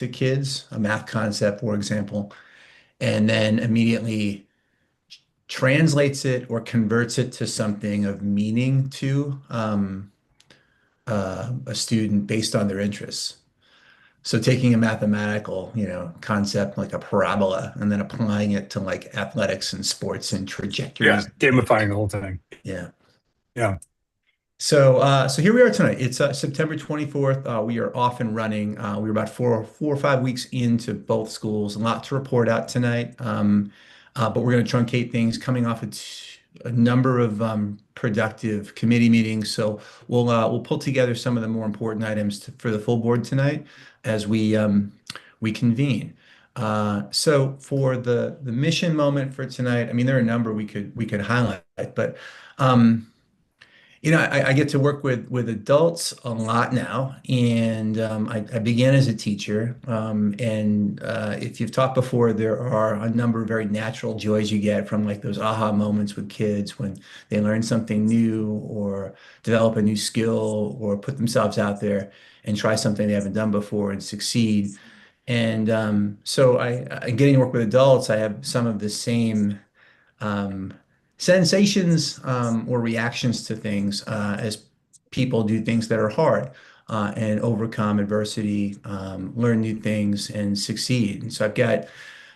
to kids, a math concept, for example, and then immediately translates it or converts it to something of meaning to a student based on their interests. So taking a mathematical, concept like a parabola and then applying it to like athletics and sports and Yeah, trajectories. gamifying the whole thing. Yeah. Yeah. So here we are tonight. It's September 24th. We are off and running. We're about four or 5 weeks into both schools. A lot to report out tonight. But we're going to truncate things coming off a number of productive committee meetings. So we'll pull together some of the more important items for the full board tonight as we convene. So for the mission moment for tonight, I mean, there are a number we could highlight, but um, I get to work with adults a lot now, and I began as a teacher. And if you've taught before, there are a number of very natural joys you get from like those aha moments with kids when they learn something new or develop a new skill or put themselves out there and try something they haven't done before and succeed. And so I getting to work with adults, I have some of the same um, sensations or reactions to things as people do things that are hard and overcome adversity, learn new things, and succeed. And so I've got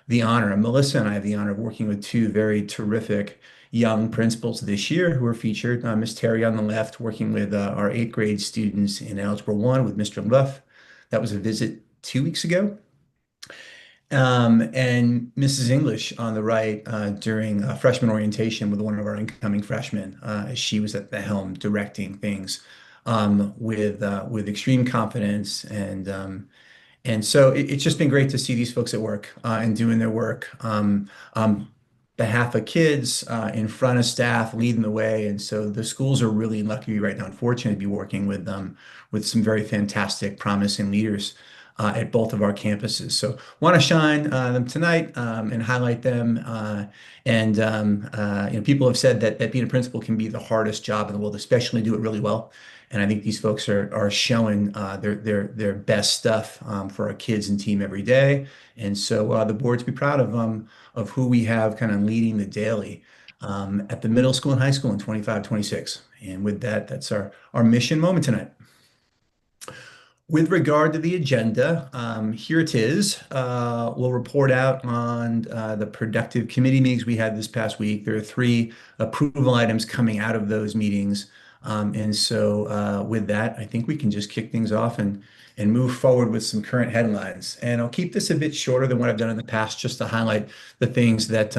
the honor, Melissa and I have the honor of working with two very terrific young principals this year who are featured. Miss Terry on the left, working with our eighth grade students in Algebra 1 with Mr. Luff. That was a visit 2 weeks ago. And Mrs. English on the right during freshman orientation with one of our incoming freshmen, as she was at the helm directing things with extreme confidence and so it's just been great to see these folks at work and doing their work on behalf of kids in front of staff, leading the way. And so the schools are really lucky right now, unfortunate to be working with them with some very fantastic, promising leaders at both of our campuses. So want to shine them tonight and highlight them. People have said that being a principal can be the hardest job in the world, especially do it really well. And I think these folks are showing their best stuff for our kids and team every day. And so the board to be proud of who we have kind of leading the daily at the middle school and high school in 25, 26. And with that, that's our mission moment tonight. With regard to the agenda, here it is. We'll report out on the productive committee meetings we had this past week. There are three approval items coming out of those meetings. And so with that, I think we can just kick things off and move forward with some current headlines. And I'll keep this a bit shorter than what I've done in the past, just to highlight the things that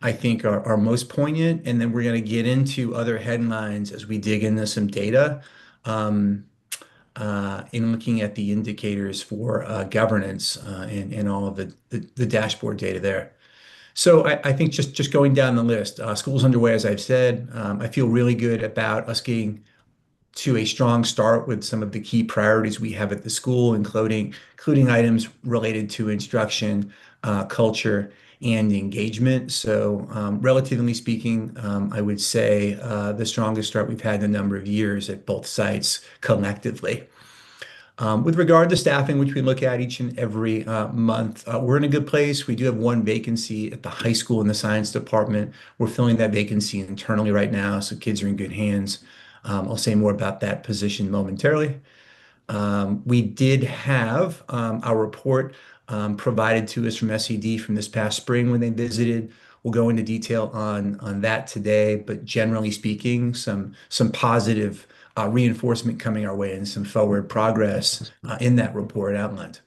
I think are most poignant. And then we're going to get into other headlines as we dig into some data. Um, in looking at the indicators for governance and all of the dashboard data there. So I think just going down the list, school's underway, as I've said. I feel really good about us getting to a strong start with some of the key priorities we have at the school, including items related to instruction, culture, and engagement. So, relatively speaking, I would say the strongest start we've had in a number of years at both sites collectively. With regard to staffing, which we look at each and every month, we're in a good place. We do have one vacancy at the high school in the science department. We're filling that vacancy internally right now, so kids are in good hands. I'll say more about that position momentarily. We did have our report provided to us from SED from this past spring when they visited. We'll go into detail on that today, but generally speaking, some positive reinforcement coming our way and some forward progress in that report outlined.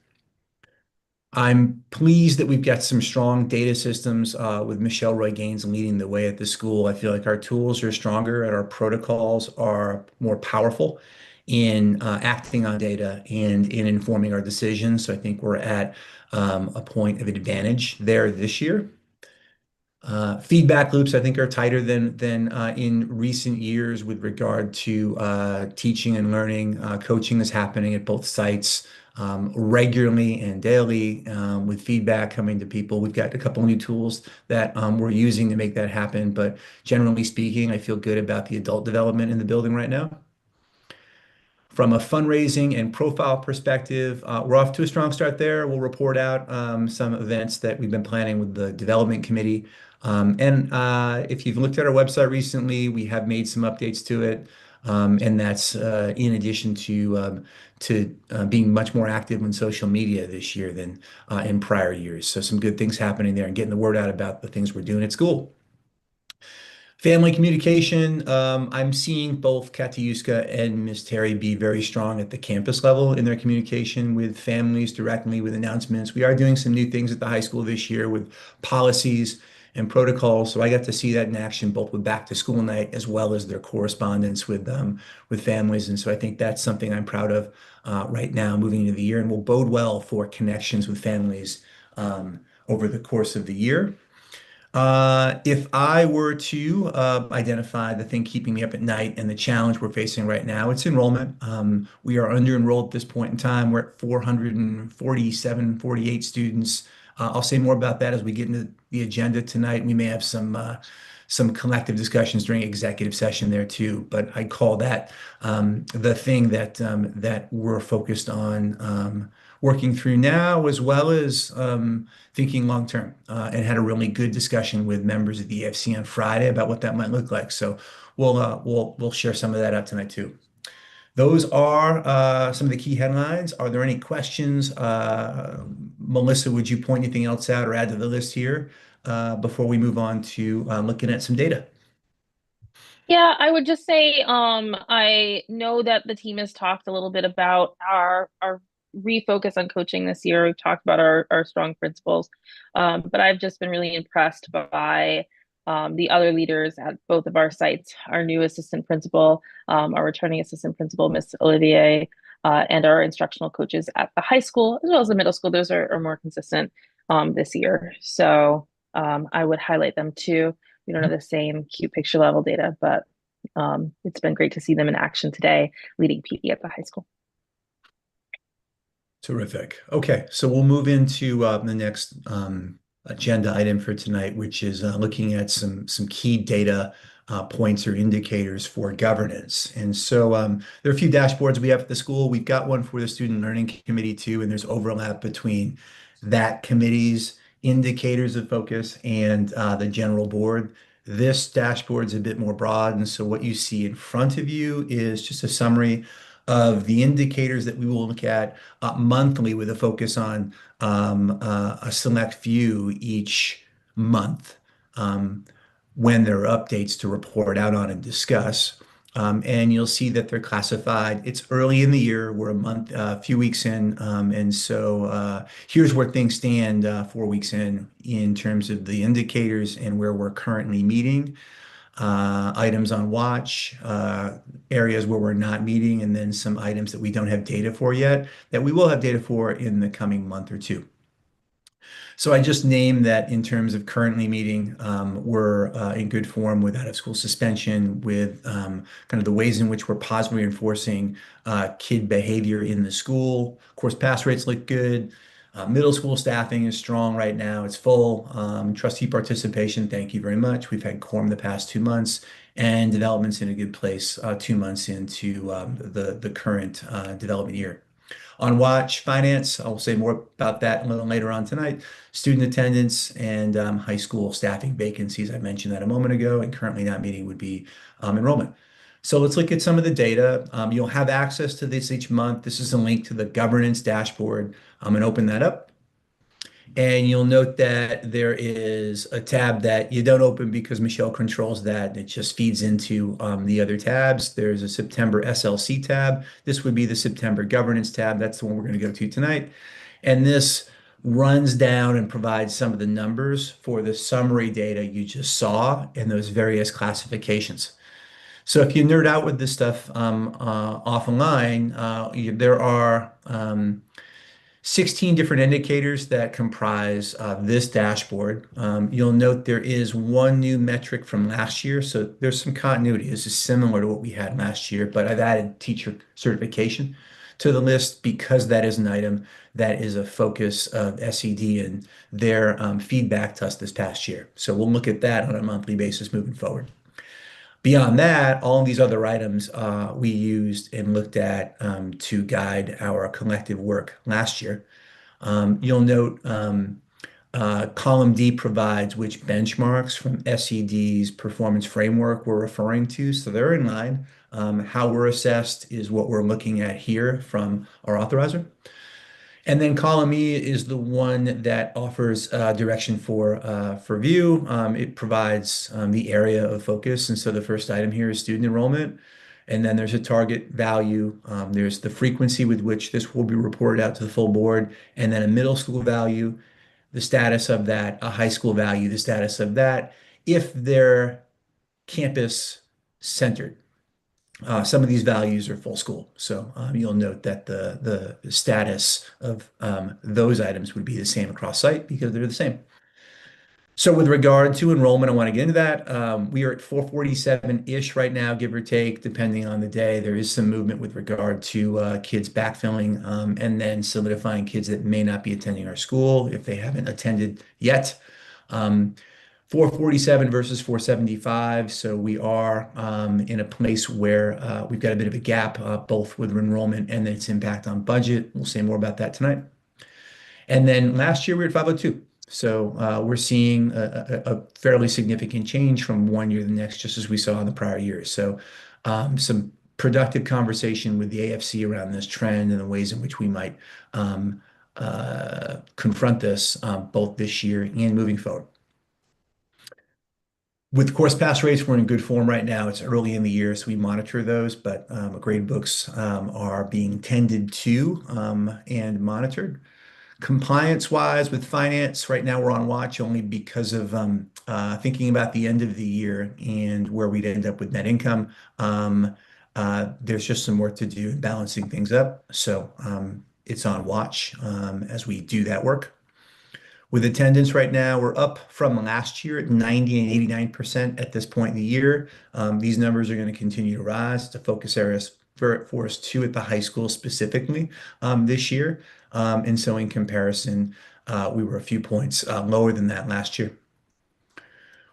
I'm pleased that we've got some strong data systems with Michelle Roy Gaines leading the way at the school. I feel like our tools are stronger and our protocols are more powerful in acting on data and in informing our decisions. So I think we're at a point of advantage there this year. Feedback loops, I think, are tighter than in recent years with regard to teaching and learning. Coaching is happening at both sites regularly and daily with feedback coming to people. We've got a couple of new tools that we're using to make that happen. But generally speaking, I feel good about the adult development in the building right now. From a fundraising and profile perspective, we're off to a strong start there. We'll report out some events that we've been planning with the development committee. And if you've looked at our website recently, we have made some updates to it. And that's in addition to being much more active on social media this year than in prior years. So some good things happening there and getting the word out about the things we're doing at school. Family communication, I'm seeing both Katiuska and Miss Terry be very strong at the campus level in their communication with families directly with announcements. We are doing some new things at the high school this year with policies and protocols. So I got to see that in action both with back to school night as well as their correspondence with families. And so I think that's something I'm proud of right now moving into the year and will bode well for connections with families over the course of the year. If I were to identify the thing keeping me up at night and the challenge we're facing right now, it's enrollment. We are under enrolled at this point in time. We're at 447, 48 students. I'll say more about that as we get into the agenda tonight. We may have some collective discussions during executive session there too. But I call that the thing that we're focused on working through now, as well as thinking long term, and had a really good discussion with members of the EFC on Friday about what that might look like. So we'll share some of that out tonight too. Those are some of the key headlines. Are there any questions? Melissa, would you point anything else out or add to the list here before we move on to looking at some data? Yeah, I would just say I know that the team has talked a little bit about our refocus on coaching this year. We've talked about our strong principles. But I've just been really impressed by the other leaders at both of our sites, our new assistant principal, our returning assistant principal, Miss Olivier, and our instructional coaches at the high school as well as the middle school. Those are more consistent this year. So I would highlight them too. We don't have the same cute picture level data, but it's been great to see them in action today, leading PD at the high school. Terrific. Okay, so we'll move into the next agenda item for tonight, which is looking at some key data points or indicators for governance. And so there are a few dashboards we have at the school. We've got one for the Student Learning Committee too, and there's overlap between that committee's indicators of focus and the general board. This dashboard is a bit more broad, and so what you see in front of you is just a summary of the indicators that we will look at monthly with a focus on a select few each month when there are updates to report out on and discuss. And you'll see that they're classified. It's early in the year. We're a few weeks in. And so here's where things stand 4 weeks in terms of the indicators and where we're currently meeting. Items on watch, areas where we're not meeting, and then some items that we don't have data for yet that we will have data for in the coming month or two. So I just named that in terms of currently meeting, we're in good form with out-of-school suspension, with kind of the ways in which we're positively enforcing kid behavior in the school. Of course, pass rates look good. Middle school staffing is strong right now. It's full. Trustee participation, thank you very much. We've had quorum the past 2 months, and development's in a good place 2 months into the current development year. On watch, finance, I'll say more about that a little later on tonight. Student attendance and high school staffing vacancies, I mentioned that a moment ago, and currently not meeting would be enrollment. So let's look at some of the data. You'll have access to this each month. This is a link to the governance dashboard. I'm going to open that up. And you'll note that there is a tab that you don't open because Michelle controls that. It just feeds into the other tabs. There's a September SLC tab. This would be the September governance tab. That's the one we're going to go to tonight. And this runs down and provides some of the numbers for the summary data you just saw in those various classifications. So if you nerd out with this stuff offline, there are 16 different indicators that comprise this dashboard. You'll note there is one new metric from last year, so there's some continuity. This is similar to what we had last year, but I've added teacher certification to the list because that is an item that is a focus of SED and their feedback to us this past year. So we'll look at that on a monthly basis moving forward. Beyond that, all of these other items we used and looked at to guide our collective work last year. You'll note column D provides which benchmarks from SED's performance framework we're referring to, so they're in line. How we're assessed is what we're looking at here from our authorizer. And then column E is the one that offers direction for view. It provides the area of focus. And so the first item here is student enrollment. And then there's a target value. There's the frequency with which this will be reported out to the full board. And then a middle school value, the status of that, a high school value, the status of that, if they're campus centered. Some of these values are full school. So you'll note that the status of those items would be the same across site because they're the same. So with regard to enrollment, I want to get into that. We are at 447-ish right now, give or take, depending on the day. There is some movement with regard to kids backfilling and then solidifying kids that may not be attending our school if they haven't attended yet. 447 versus 475. So we are in a place where we've got a bit of a gap, both with enrollment and its impact on budget. We'll say more about that tonight. And then last year we were at 502. So we're seeing a fairly significant change from one year to the next, just as we saw in the prior years. So some productive conversation with the AFC around this trend and the ways in which we might confront this both this year and moving forward. With course pass rates, we're in good form right now. It's early in the year, so we monitor those, but grade books are being tended to and monitored. Compliance-wise with finance, right now we're on watch only because of thinking about the end of the year and where we'd end up with net income. There's just some work to do in balancing things up. So it's on watch as we do that work. With attendance right now, we're up from last year at 90 and 89% at this point in the year. These numbers are going to continue to rise. It's a focus area for us too at the high school specifically this year. And so in comparison, we were a few points lower than that last year.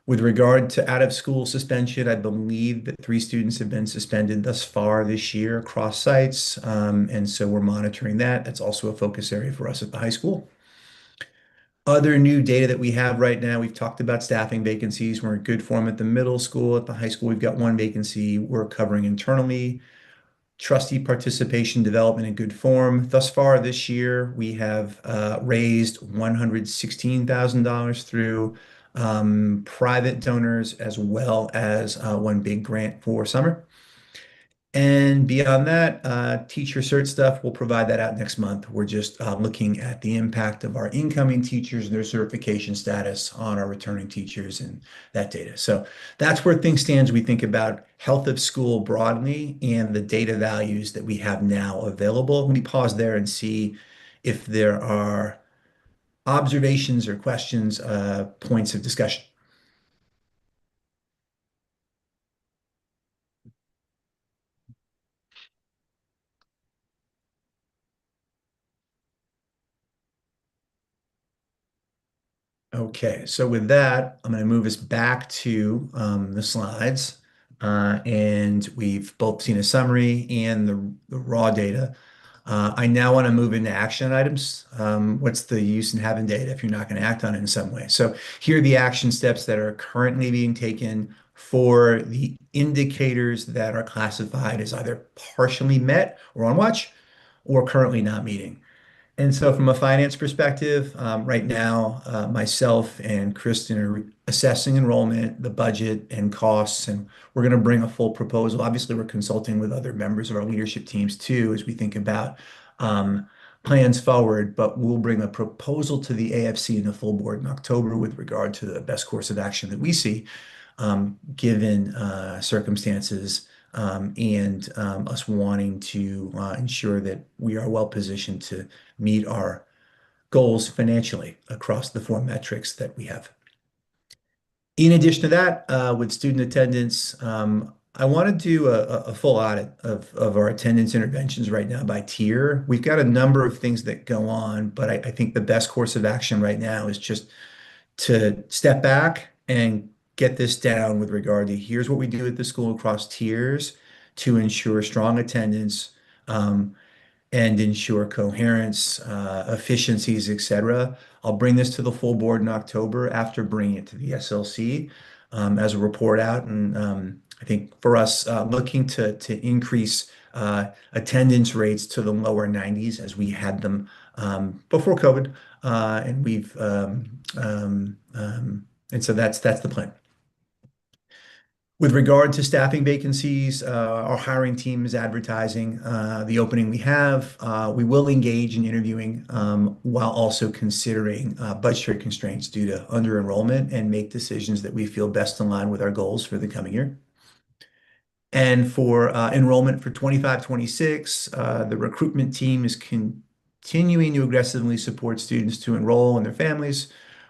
With regard to out of school suspension, I believe that 3 students have been suspended thus far this year across sites. And so we're monitoring that. That's also a focus area for us at the high school. Other new data that we have right now, we've talked about staffing vacancies. We're in good form at the middle school. At the high school, we've got 1 vacancy we're covering internally. Trustee participation development in good form. Thus far this year, we have raised $116,000 through private donors as well as one big grant for summer. And beyond that, teacher cert stuff, we'll provide that out next month. We're just looking at the impact of our incoming teachers and their certification status on our returning teachers and that data. So that's where things stand as we think about health of school broadly and the data values that we have now available. Let me pause there and see if there are observations or questions, points of discussion. Okay, so with that, I'm going to move us back to the slides. And we've both seen a summary and the raw data. I now want to move into action items. What's the use in having data if you're not going to act on it in some way? So here are the action steps that are currently being taken for the indicators that are classified as either partially met or on watch or currently not meeting. And so from a finance perspective, right now, myself and Kristen are assessing enrollment, the budget and costs, and we're going to bring a full proposal. Obviously, we're consulting with other members of our leadership teams too, as we think about plans forward, but we'll bring a proposal to the AFC and the full board in October with regard to the best course of action that we see, given circumstances and us wanting to ensure that we are well positioned to meet our goals financially across the 4 metrics that we have. In addition to that, with student attendance, I want to do a full audit of our attendance interventions right now by tier. We've got a number of things that go on, but I think the best course of action right now is just to step back and get this down with regard to here's what we do at the school across tiers to ensure strong attendance, um, and ensure coherence, efficiencies, etc. I'll bring this to the full board in October after bringing it to the SLC as a report out. And I think for us, looking to increase attendance rates to the lower 90s as we had them before COVID, and and so that's the plan. With regard to staffing vacancies, our hiring team is advertising the opening we have. We will engage in interviewing while also considering budgetary constraints due to under enrollment and make decisions that we feel best align with our goals for the coming year. And for enrollment for 25-26, the recruitment team is continuing to aggressively support students to enroll and their families.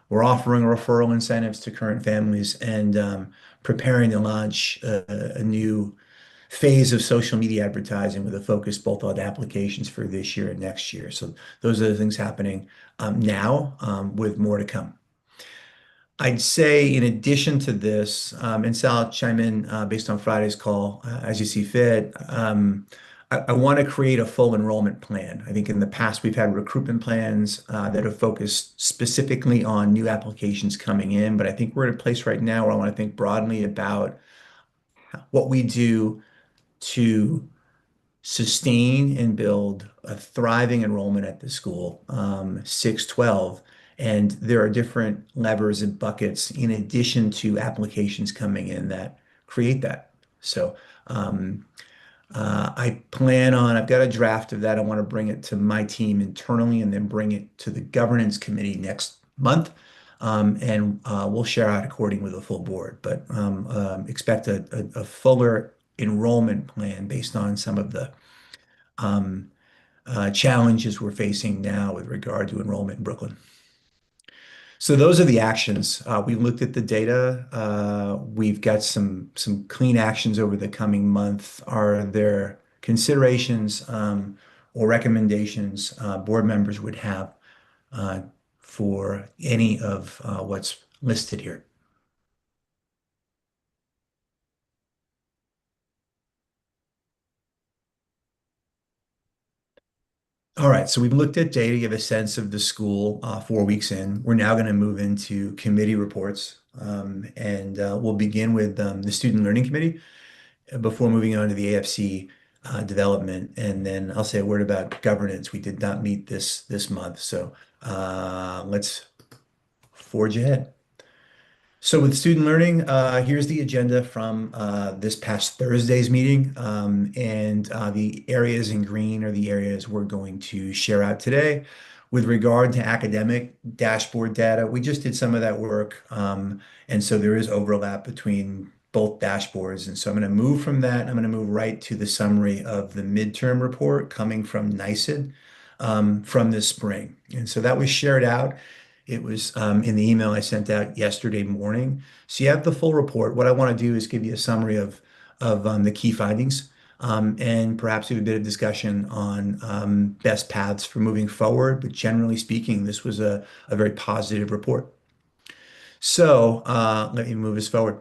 We're offering referral incentives to current families and preparing to launch a new phase of social media advertising with a focus both on applications for this year and next year. So those are the things happening now with more to come. I'd say in addition to this, and Sal, I'll chime in based on Friday's call as you see fit. I want to create a full enrollment plan. I think in the past we've had recruitment plans that have focused specifically on new applications coming in, but I think we're at a place right now where I want to think broadly about what we do to sustain and build a thriving enrollment at the school, 6-12. And there are different levers and buckets in addition to applications coming in that create that. So I've got a draft of that. I want to bring it to my team internally and then bring it to the governance committee next month. And we'll share out according with the full board. But expect a fuller enrollment plan based on some of the um, challenges we're facing now with regard to enrollment in Brooklyn. So those are the actions. We looked at the data. We've got some clean actions over the coming month. Are there considerations or recommendations board members would have for any of what's listed here? All right, so we've looked at data, give a sense of the school 4 weeks in. We're now going to move into committee reports, and we'll begin with the Student Learning Committee before moving on to the AFC development. And then I'll say a word about governance. We did not meet this month, so let's forge ahead. So with student learning, here's the agenda from this past Thursday's meeting. And the areas in green are the areas we're going to share out today. With regard to academic dashboard data, we just did some of that work. And so there is overlap between both dashboards. And so I'm going to move from that. I'm going to move right to the summary of the midterm report coming from NYSED from this spring. And so that was shared out. It was in the email I sent out yesterday morning. So you have the full report. What I want to do is give you a summary of the key findings and perhaps do a bit of discussion on best paths for moving forward. But generally speaking, this was a very positive report. So let me move us forward.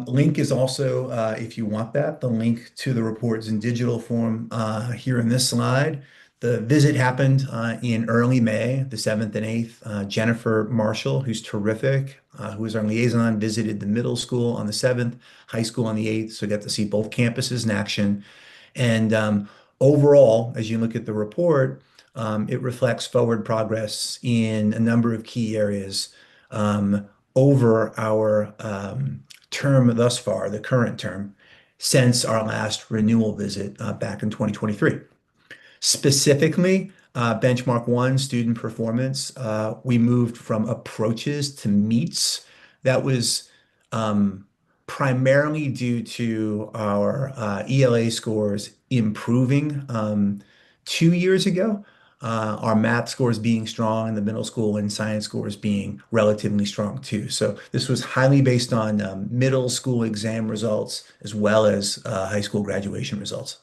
Link is also, if you want that, the link to the reports in digital form here in this slide. The visit happened in early May, the 7th and 8th. Jennifer Marshall, who's terrific, who was our liaison, visited the middle school on the 7th, high school on the 8th, so got to see both campuses in action. And overall, as you look at the report, it reflects forward progress in a number of key areas over our term thus far, the current term, since our last renewal visit back in 2023. Specifically, benchmark one, student performance, we moved from approaches to meets. That was primarily due to our ELA scores improving 2 years ago. Our math scores being strong in the middle school and science scores being relatively strong too. So this was highly based on middle school exam results as well as high school graduation results.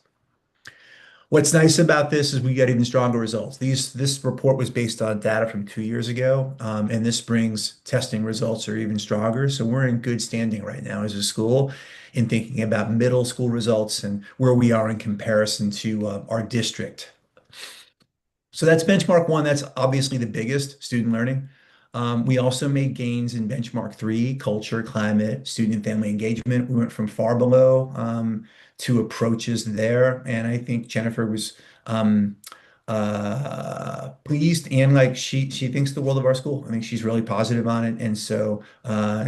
What's nice about this is we get even stronger results. This report was based on data from 2 years ago, and this spring's testing results are even stronger. So we're in good standing right now as a school in thinking about middle school results and where we are in comparison to our district. So that's benchmark one. That's obviously the biggest, student learning. We also made gains in benchmark three, culture, climate, student and family engagement. We went from far below to approaches there. And I think Jennifer was um, pleased and like she thinks the world of our school. I think she's really positive on it. And so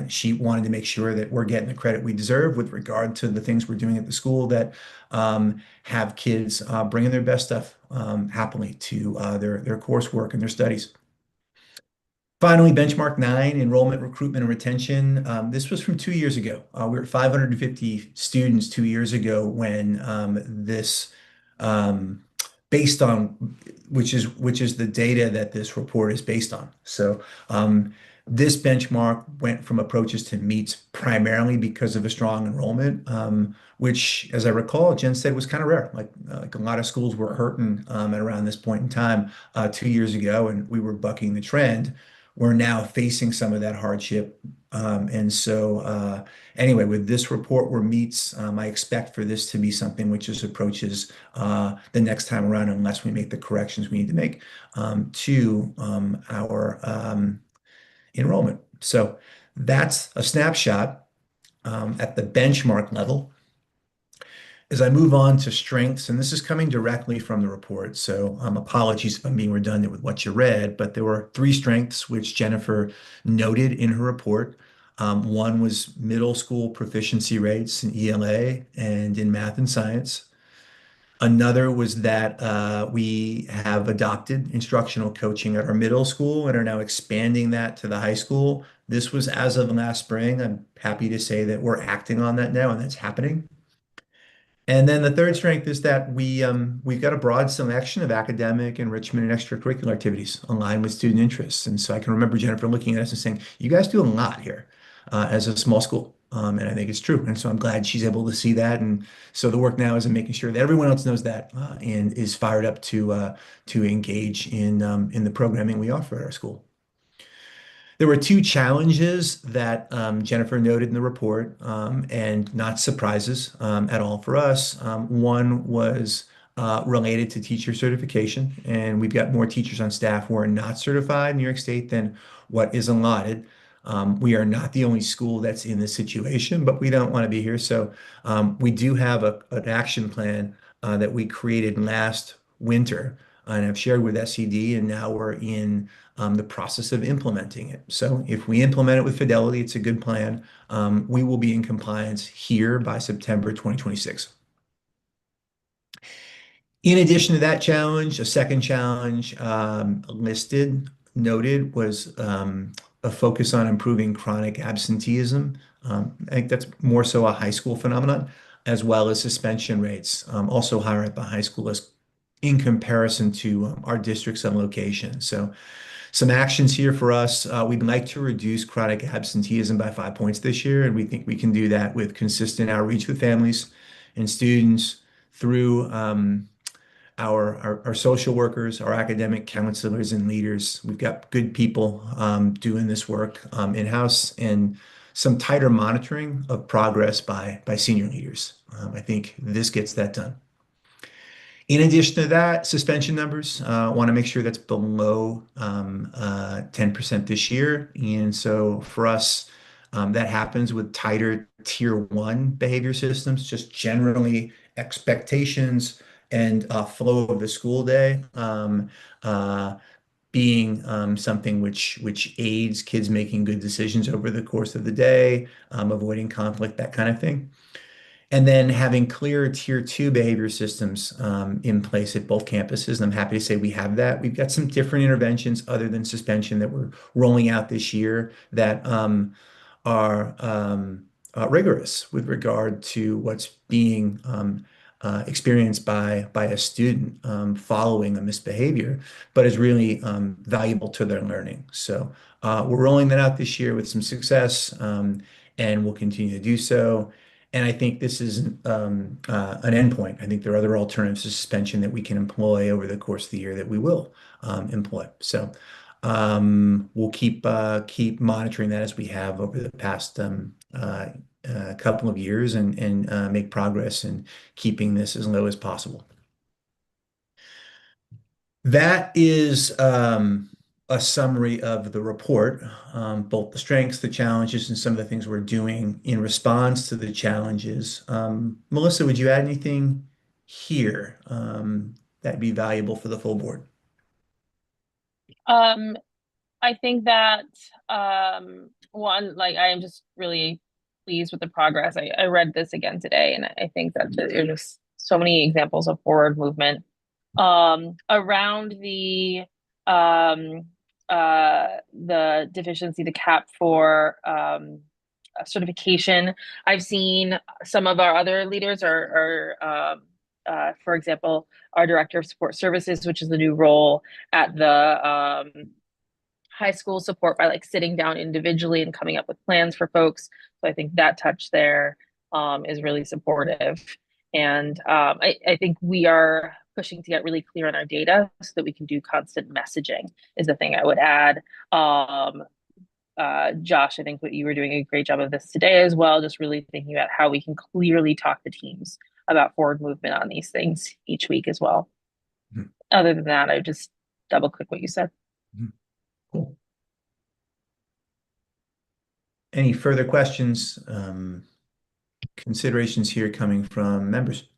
she wanted to make sure that we're getting the credit we deserve with regard to the things we're doing at the school that have kids bringing their best stuff happily to their coursework and their studies. Finally, benchmark nine, enrollment, recruitment, and retention. This was from 2 years ago. We were at 550 students 2 years ago when this, um, based on, which is the data that this report is based on. So this benchmark went from approaches to meets primarily because of a strong enrollment, which, as I recall, Jen said was kind of rare. Like a lot of schools were hurting at around this point in time 2 years ago, and we were bucking the trend. We're now facing some of that hardship. Anyway, with this report where meets, I expect for this to be something which is approaches the next time around, unless we make the corrections we need to make to our enrollment. So that's a snapshot at the benchmark level. As I move on to strengths, and this is coming directly from the report, so apologies if I'm being redundant with what you read, but there were three strengths which Jennifer noted in her report. One was middle school proficiency rates in ELA and in math and science. Another was that we have adopted instructional coaching at our middle school and are now expanding that to the high school. This was as of last spring. I'm happy to say that we're acting on that now, and that's happening. And then the third strength is that we've got a broad selection of academic enrichment and extracurricular activities aligned with student interests. And so I can remember Jennifer looking at us and saying, "You guys do a lot here as a small school." And I think it's true. And so I'm glad she's able to see that. And so the work now is in making sure that everyone else knows that and is fired up to engage in the programming we offer at our school. There were two challenges that Jennifer noted in the report, and not surprises at all for us. One was related to teacher certification, and we've got more teachers on staff who are not certified in New York State than what is allotted. We are not the only school that's in this situation, but we don't want to be here. So we do have an action plan that we created last winter and I've shared with SED, and now we're in the process of implementing it. So if we implement it with fidelity, it's a good plan. We will be in compliance here by September 2026. In addition to that challenge, a second challenge noted was a focus on improving chronic absenteeism. I think that's more so a high school phenomenon, as well as suspension rates, also higher at the high school as in comparison to our districts and locations. So some actions here for us. We'd like to reduce chronic absenteeism by 5 points this year, and we think we can do that with consistent outreach with families and students through our social workers, our academic counselors and leaders. We've got good people doing this work in-house and some tighter monitoring of progress by senior leaders. I think this gets that done. In addition to that, suspension numbers, want to make sure that's below 10% this year. And so for us, that happens with tighter tier one behavior systems, just generally expectations and flow of the school day being something which aids kids making good decisions over the course of the day, avoiding conflict, that kind of thing. And then having clear tier two behavior systems in place at both campuses. And I'm happy to say we have that. We've got some different interventions other than suspension that we're rolling out this year that are rigorous with regard to what's being experienced by a student following a misbehavior, but is really valuable to their learning. So we're rolling that out this year with some success, and we'll continue to do so. And I think this is an endpoint. I think there are other alternatives to suspension that we can employ over the course of the year that we will employ. So we'll keep monitoring that as we have over the past couple of years and make progress in keeping this as low as possible. That is a summary of the report, both the strengths, the challenges, and some of the things we're doing in response to the challenges. Melissa, would you add anything here that'd be valuable for the full board? Um, I think that one, like I am just really pleased with the progress. I read this again today, and I think that there's just so many examples of forward movement. Around the deficiency, the cap for certification, I've seen some of our other leaders for example, our director of support services, which is the new role at the high school, support by like sitting down individually and coming up with plans for folks. So I think that touch there is really supportive. And I think we are pushing to get really clear on our data so that we can do constant messaging is the thing I would add. Josh, I think what you were doing a great job of this today as well, just really thinking about how we can clearly talk to teams about forward movement on these things each week as well. Mhm. Other than that, I would just double click what you said. Mhm. Cool. Any further questions, considerations here coming from members?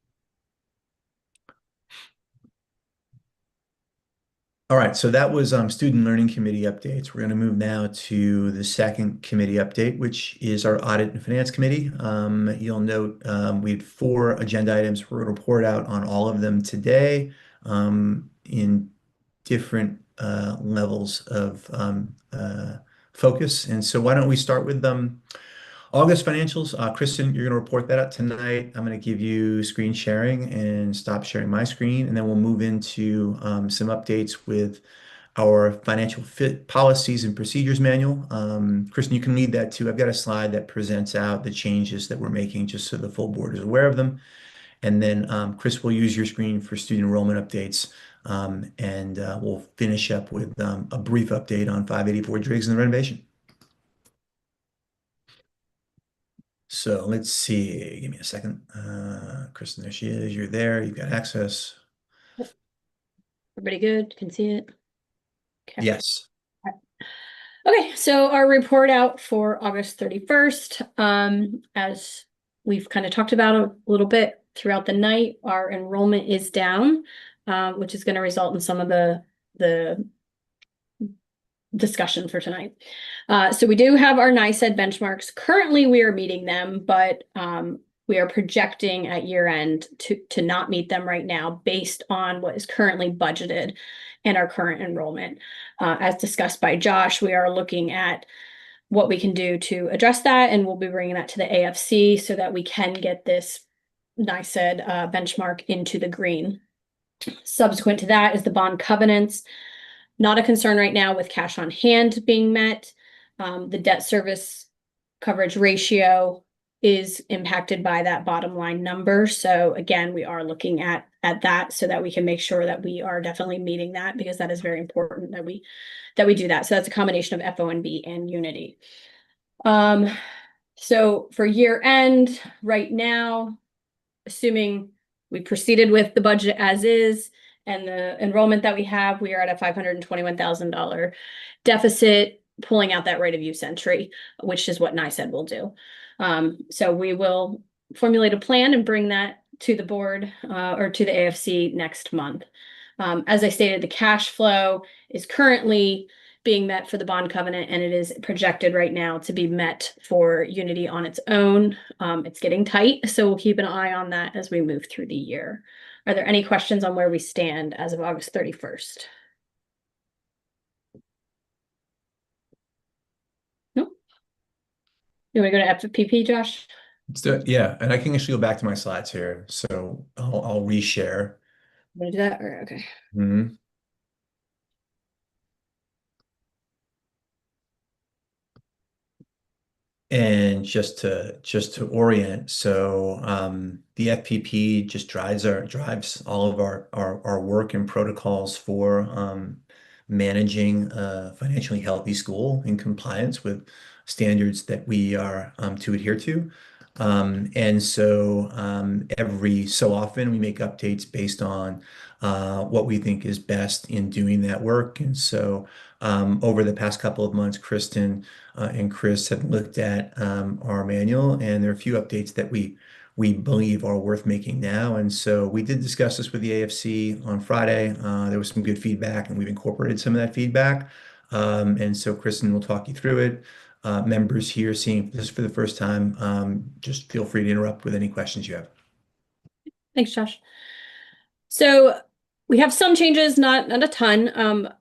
All right, so that was Student Learning Committee updates. We're going to move now to the second committee update, which is our Audit and Finance Committee. You'll note we had 4 agenda items. We're going to report out on all of them today in different levels of focus. And so why don't we start with August financials? Kristen, you're going to report that out tonight. I'm going to give you screen sharing and stop sharing my screen, and then we'll move into some updates with our financial fit policies and procedures manual. Kristen, you can lead that too. I've got a slide that presents out the changes that we're making just so the full board is aware of them. And then Chris will use your screen for student enrollment updates. And we'll finish up with a brief update on 584 Driggs and the renovation. So let's see. Give me a second. Kristen, there she is. You're there. You've got access. Everybody good? Can see it? Okay. Yes. Okay, so our report out for August 31st, as we've kind of talked about a little bit throughout the night, our enrollment is down, which is going to result in some of the discussion for tonight. So we do have our NICEAD benchmarks. Currently, we are meeting them, but we are projecting at year end to not meet them right now based on what is currently budgeted and our current enrollment. As discussed by Josh, we are looking at what we can do to address that, and we'll be bringing that to the AFC so that we can get this NICEAD benchmark into the green. Subsequent to that is the bond covenants. Not a concern right now with cash on hand being met. The debt service coverage ratio is impacted by that bottom line number. So again, we are looking at that so that we can make sure that we are definitely meeting that, because that is very important that we do that. So that's a combination of FONB and Unity. So for year end, right now, assuming we proceeded with the budget as is and the enrollment that we have, we are at a $521,000 deficit, pulling out that right of use entry, which is what NICEAD will do. So we will formulate a plan and bring that to the board or to the AFC next month. As I stated, the cash flow is currently being met for the bond covenant, and it is projected right now to be met for Unity on its own. It's getting tight, so we'll keep an eye on that as we move through the year. Are there any questions on where we stand as of August 31st? No? You want to go to FPP, Josh? Let's do it. Yeah, and I can actually go back to my slides here. So I'll reshare. Want to do that? Or, okay. Mhm. And just to orient, so the FPP just drives all of our work and protocols for managing a financially healthy school in compliance with standards that we are to adhere to. And so every so often we make updates based on what we think is best in doing that work. And so over the past couple of months, Kristen and Chris have looked at our manual, and there are a few updates that we believe are worth making now. And so we did discuss this with the AFC on Friday. There was some good feedback, and we've incorporated some of that feedback. And so Kristen will talk you through it. Members here seeing this for the first time, just feel free to interrupt with any questions you have. Thanks, Josh. So we have some changes, not a ton.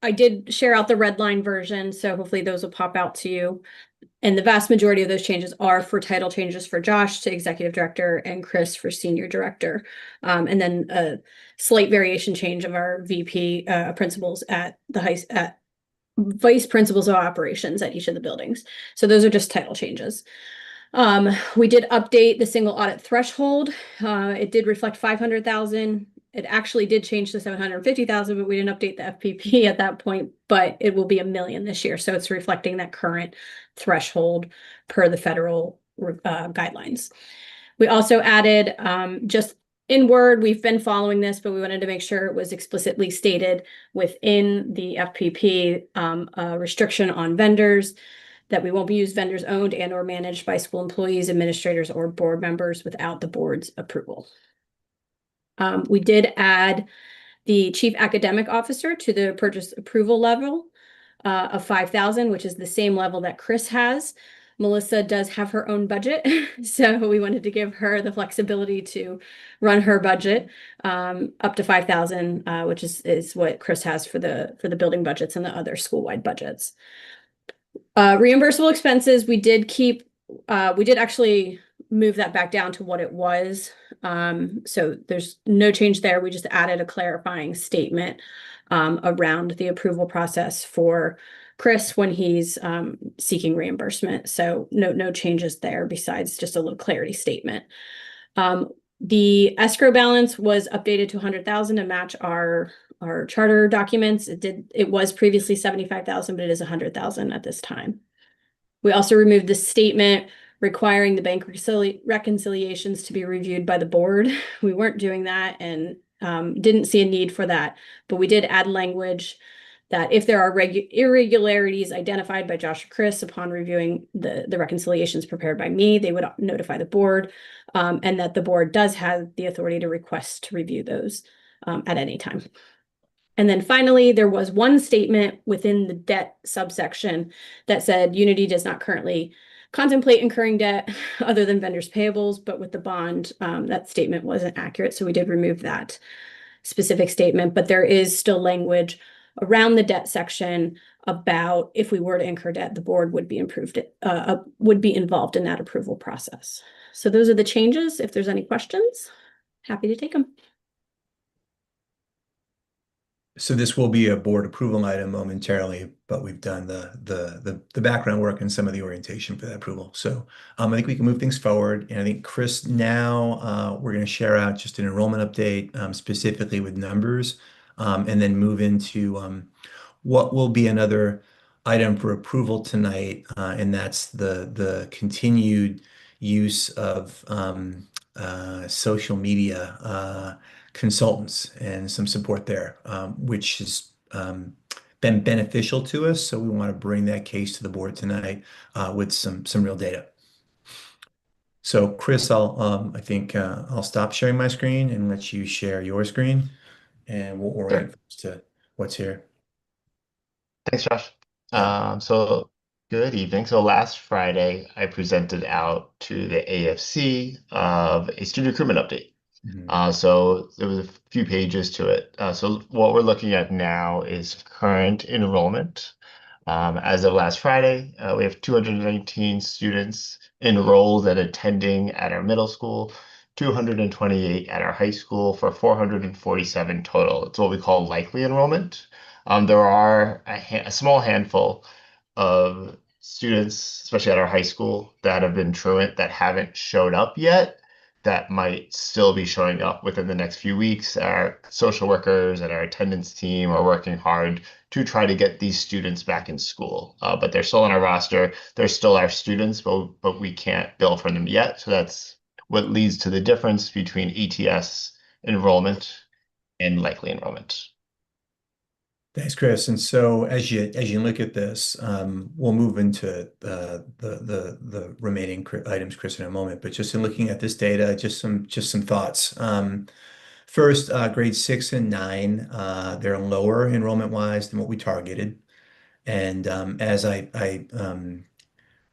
I did share out the red line version, so hopefully those will pop out to you. And the vast majority of those changes are for title changes for Josh to executive director and Chris for senior director. And then a slight variation change of our VP principals at vice principals of operations at each of the buildings. So those are just title changes. We did update the single audit threshold. It did reflect 500,000. It actually did change to 750,000, but we didn't update the FPP at that point, but it will be $1 million this year. So it's reflecting that current threshold per the federal guidelines. We also added just in Word, we've been following this, but we wanted to make sure it was explicitly stated within the FPP, a restriction on vendors, that we won't be used vendors owned and or managed by school employees, administrators, or board members without the board's approval. We did add the chief academic officer to the purchase approval level of 5,000, which is the same level that Chris has. Melissa does have her own budget, so we wanted to give her the flexibility to run her budget up to 5,000, which is what Chris has for the building budgets and the other school-wide budgets. Reimbursable expenses, we did actually move that back down to what it was. So there's no change there. We just added a clarifying statement around the approval process for Chris when he's seeking reimbursement. So no changes there besides just a little clarity statement. The escrow balance was updated to 100,000 to match our charter documents. It was previously 75,000, but it is 100,000 at this time. We also removed the statement requiring the bank reconciliations to be reviewed by the board. We weren't doing that and didn't see a need for that, but we did add language that if there are irregularities identified by Josh or Chris upon reviewing the reconciliations prepared by me, they would notify the board, and that the board does have the authority to request to review those at any time. And then finally, there was one statement within the debt subsection that said Unity does not currently contemplate incurring debt other than vendors payables, but with the bond, that statement wasn't accurate. So we did remove that specific statement, but there is still language around the debt section about if we were to incur debt, the board would be involved in that approval process. So those are the changes. If there's any questions, happy to take them. So this will be a board approval item momentarily, but we've done the background work and some of the orientation for that approval. So I think we can move things forward. And I think Chris, now we're going to share out just an enrollment update specifically with numbers, and then move into what will be another item for approval tonight, and that's the continued use of social media consultants and some support there, which has been beneficial to us. So we want to bring that case to the board tonight with some real data. So Chris, I think I'll stop sharing my screen and let you share your screen, and we'll orient to what's here. Thanks, Josh. So good evening. So last Friday, I presented out to the AFC of a student recruitment update. So there was a few pages to it. So what we're looking at now is current enrollment. As of last Friday, we have 219 students enrolled and attending at our middle school, 228 at our high school for 447 total. It's what we call likely enrollment. There are a small handful of students, especially at our high school, that have been truant that haven't showed up yet, that might still be showing up within the next few weeks. Our social workers and our attendance team are working hard to try to get these students back in school. But they're still on our roster. They're still our students, but we can't bill for them yet. So that's what leads to the difference between ETS enrollment and likely enrollment. Thanks, Chris. And so as you look at this, we'll move into the remaining items, Chris, in a moment. But just in looking at this data, just some thoughts. First, grades 6 and 9, they're lower enrollment wise than what we targeted. And as I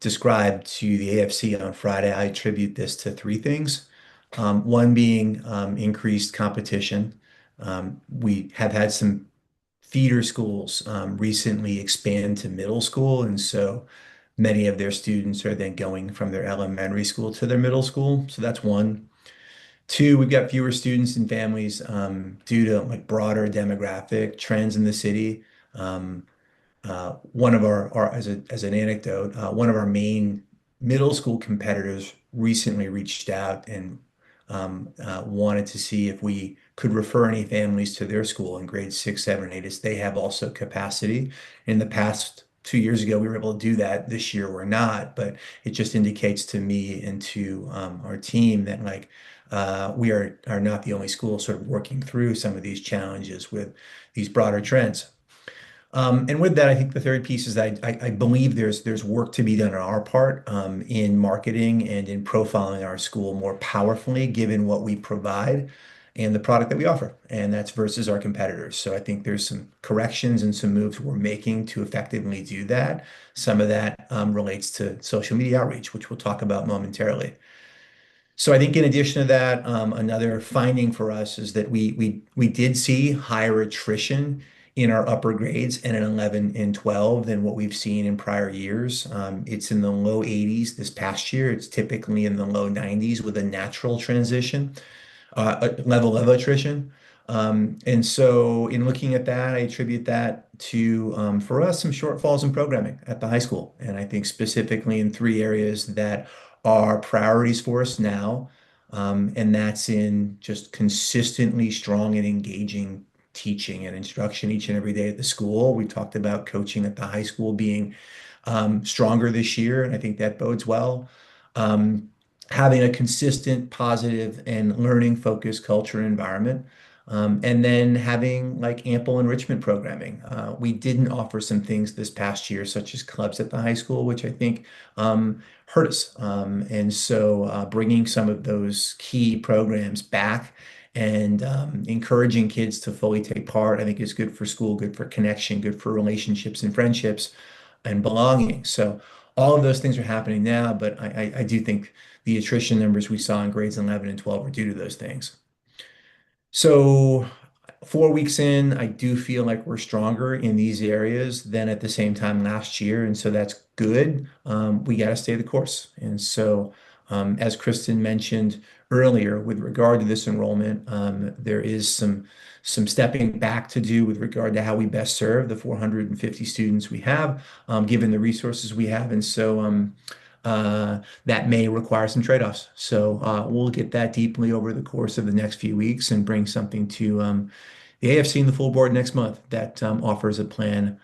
described to the AFC on Friday, I attribute this to three things. One being increased competition. We have had some feeder schools recently expand to middle school, and so many of their students are then going from their elementary school to their middle school. So that's one. Two, we've got fewer students and families due to like broader demographic trends in the city. Um, one of our as an anecdote, one of our main middle school competitors recently reached out and wanted to see if we could refer any families to their school in grades 6, 7, and 8, as they have also capacity. In the past 2 years ago, we were able to do that. This year, we're not, but it just indicates to me and to our team that like we are not the only school sort of working through some of these challenges with these broader trends. And with that, I think the third piece is that I believe there's work to be done on our part in marketing and in profiling our school more powerfully, given what we provide and the product that we offer, and that's versus our competitors. So I think there's some corrections and some moves we're making to effectively do that. Some of that relates to social media outreach, which we'll talk about momentarily. So I think in addition to that, another finding for us is that we did see higher attrition in our upper grades and in 11 and 12 than what we've seen in prior years. It's in the low 80s this past year. It's typically in the low 90s with a natural transition level of attrition. And so in looking at that, I attribute that to, for us, some shortfalls in programming at the high school. And I think specifically in three areas that are priorities for us now. And that's in just consistently strong and engaging teaching and instruction each and every day at the school. We talked about coaching at the high school being stronger this year, and I think that bodes well. Um, Having a consistent, positive, and learning-focused culture and environment, and then having like ample enrichment programming. We didn't offer some things this past year, such as clubs at the high school, which I think hurt us. And so bringing some of those key programs back and encouraging kids to fully take part, I think is good for school, good for connection, good for relationships and friendships and belonging. So all of those things are happening now, but I do think the attrition numbers we saw in grades 11 and 12 are due to those things. So 4 weeks in, I do feel like we're stronger in these areas than at the same time last year, and so that's good. We got to stay the course. And so, as Kristen mentioned earlier, with regard to this enrollment, there is some stepping back to do with regard to how we best serve the 450 students we have, given the resources we have. And so, that may require some trade-offs. So we'll get that deeply over the course of the next few weeks and bring something to the AFC and the full board next month that offers a plan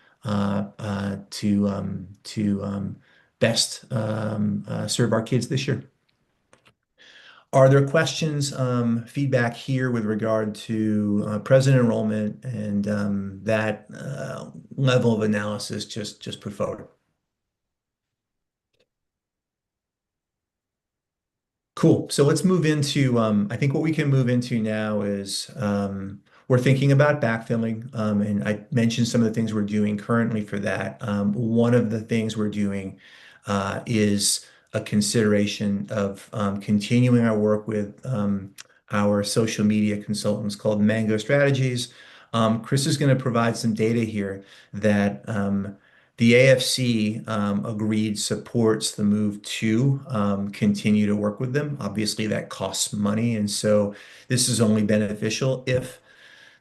to best serve our kids this year. Are there questions, feedback here with regard to present enrollment and that level of analysis just put forward? Cool. So let's move into, I think what we can move into now is we're thinking about backfilling. And I mentioned some of the things we're doing currently for that. One of the things we're doing is a consideration of continuing our work with our social media consultants called Mango Strategies. Chris is going to provide some data here that the AFC agreed supports the move to continue to work with them. Obviously, that costs money, and so this is only beneficial if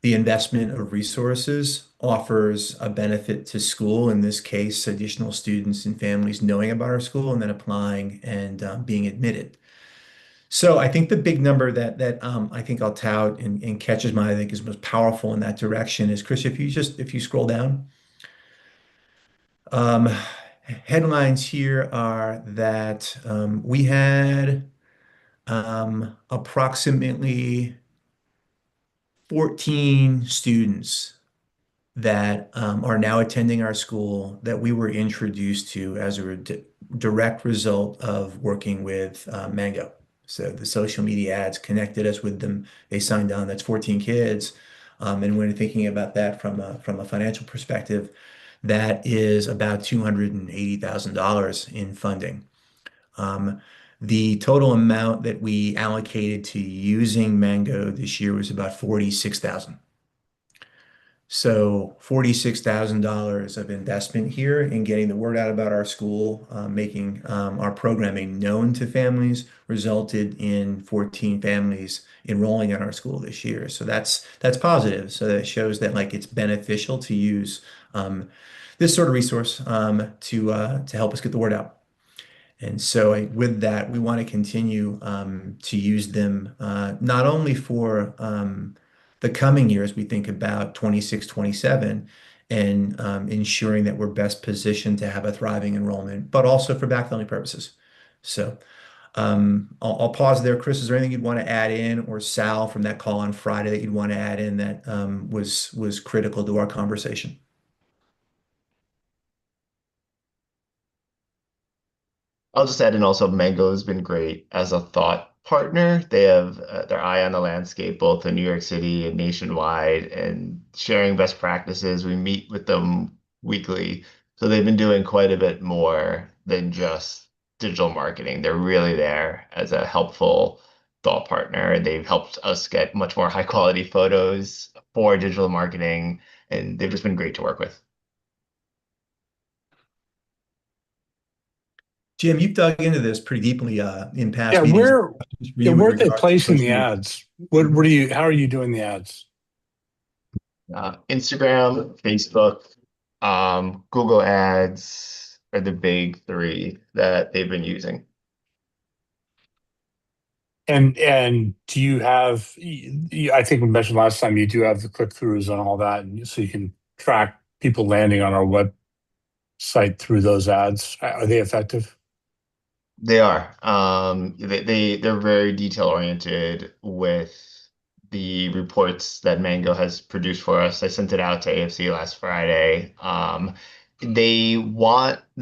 the investment of resources offers a benefit to school, in this case, additional students and families knowing about our school and then applying and being admitted. So I think the big number that I think I'll tout and catches my, I think is most powerful in that direction is, Chris, if you scroll down, um, headlines here are that we had approximately 14 students that are now attending our school that we were introduced to as a direct result of working with Mango. So the social media ads connected us with them. They signed on. That's 14 kids. And when thinking about that from a financial perspective, that is about $280,000 in funding. Um, the total amount that we allocated to using Mango this year was about 46,000. So $46,000 of investment here in getting the word out about our school, making our programming known to families, resulted in 14 families enrolling in our school this year. So that's positive. So that shows that like it's beneficial to use this sort of resource to help us get the word out. And so with that, we want to continue to use them not only for the coming years, we think about 26, 27, and ensuring that we're best positioned to have a thriving enrollment, but also for backfilling purposes. So I'll pause there. Chris, is there anything you'd want to add in, or Sal from that call on Friday that you'd want to add in that was critical to our conversation? I'll just add in also Mango has been great as a thought partner. They have their eye on the landscape, both in New York City and nationwide, and sharing best practices. We meet with them weekly. So they've been doing quite a bit more than just digital marketing. They're really there as a helpful thought partner. They've helped us get much more high quality photos for digital marketing, and they've just been great to work with. Jim, you've dug into this pretty deeply in Yeah, past meetings. For you with where are they regards to placing social the media. ads? How are you doing the ads? Instagram, Facebook, Google Ads are the big three that they've been using. And do you have, I think we mentioned last time, you do have the click-throughs and all that, and so you can track people landing on our website through those ads. Are they effective? They are. They're very detail oriented with the reports that Mango has produced for us. I sent it out to AFC last Friday. They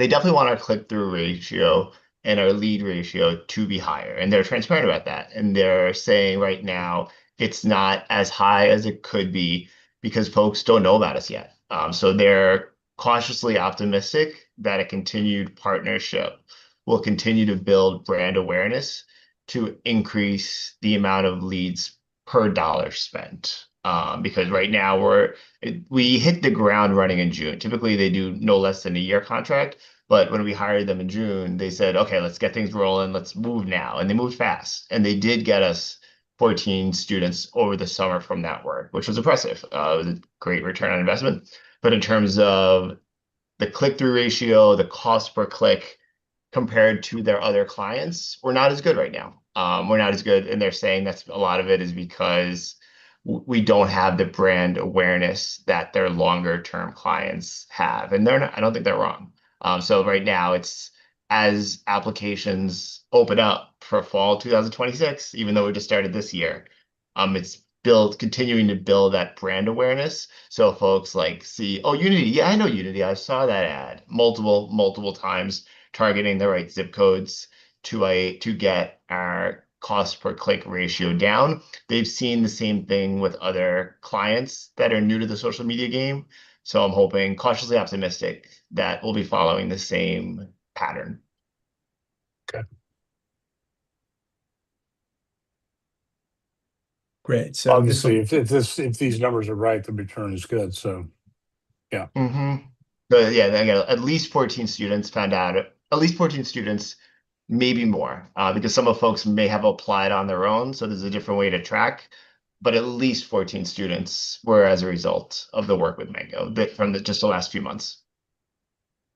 definitely want our click-through ratio and our lead ratio to be higher, and they're transparent about that. And they're saying right now it's not as high as it could be because folks don't know about us yet. So they're cautiously optimistic that a continued partnership will continue to build brand awareness to increase the amount of leads per dollar spent. Because right now we hit the ground running in June. Typically, they do no less than a year contract. But when we hired them in June, they said, okay, let's get things rolling. Let's move now. And they moved fast. And they did get us 14 students over the summer from that work, which was impressive. It was a great return on investment. But in terms of the click-through ratio, the cost per click, compared to their other clients, we're not as good right now. We're not as good, and they're saying that's a lot of it is because we don't have the brand awareness that their longer term clients have, and they're not. I don't think they're wrong. So right now, it's as applications open up for fall 2026, even though we just started this year, it's continuing to build that brand awareness. So folks like see, oh, Unity, yeah, I know Unity. I saw that ad multiple times, targeting the right zip codes to get our cost per click ratio down. They've seen the same thing with other clients that are new to the social media game. So I'm hoping, cautiously optimistic, that we'll be following the same pattern. Okay. Great. So this Obviously, will, if these numbers are right, the return is good. So yeah. But yeah, again, at least 14 students found out, at least 14 students, maybe more, because some of folks may have applied on their own. So there's a different way to track. but at least 14 students were as a result of the work with Mango from just the last few months.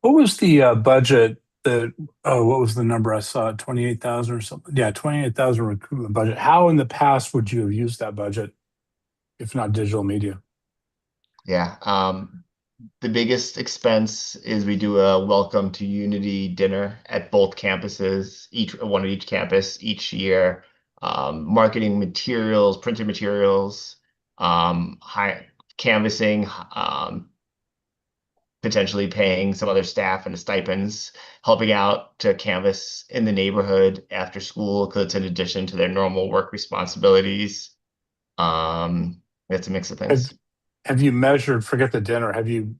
What was the budget that, oh, what was the number I saw? 28,000 or something? Yeah, 28,000 recruitment budget. How in the past would you have used that budget if not digital media? Yeah. The biggest expense is we do a welcome to Unity dinner at both campuses, each one at each campus each year. Marketing materials, printed materials, high canvassing, potentially paying some other staff and the stipends, helping out to canvas in the neighborhood after school because it's in addition to their normal work responsibilities. It's a mix of Have, things. have you measured, forget the dinner, have you,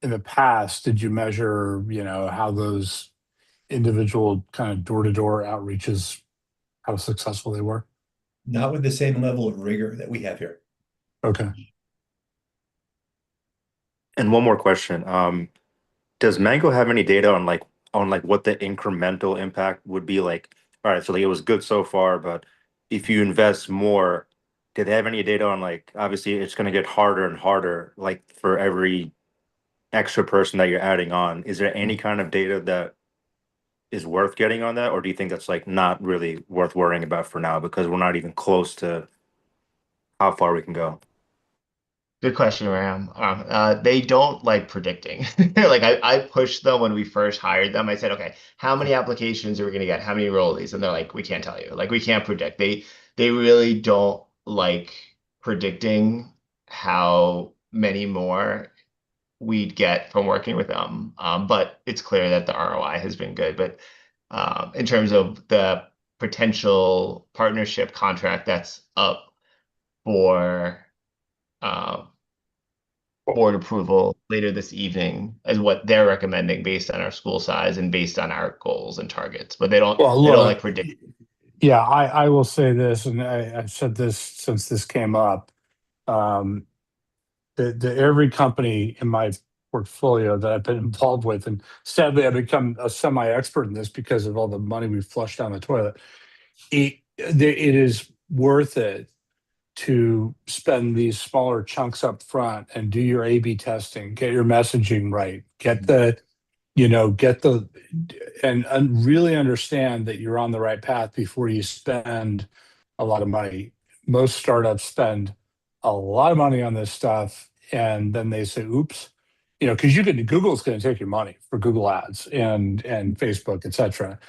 in the past, did you measure, how those individual kind of door-to-door outreaches, how successful they were? Not with the same level of rigor that we have here. Okay. And one more question. Does Mango have any data on what the incremental impact would be like? All right, so like it was good so far, but if you invest more, did they have any data on like obviously it's gonna get harder and harder, like for every extra person that you're adding on. Is there any kind of data that is worth getting on that, or do you think that's like not really worth worrying about for now because we're not even close to how far we can go? Good question, Ram. They don't like predicting. Like I pushed them when we first hired them. I said, okay, how many applications are we going to get? How many enrollees? And they're like, we can't tell you. Like we can't predict. They really don't like predicting how many more we'd get from working with them. But it's clear that the ROI has been good. But in terms of the potential partnership contract that's up for uh, board approval later this evening is what they're recommending based on our school size and based on our goals and targets. But Well, they don't like look, predict. yeah, I will say this, and I've said this since this came up. Um, every company in my portfolio that I've been involved with, and sadly I've become a semi-expert in this because of all the money we've flushed down the toilet. It is worth it to spend these smaller chunks up front and do your A/B testing, get your messaging right, get the and really understand that you're on the right path before you spend a lot of money. Most startups spend a lot of money on this stuff and then they say, oops, because Google's going to take your money for Google ads and Facebook, etc.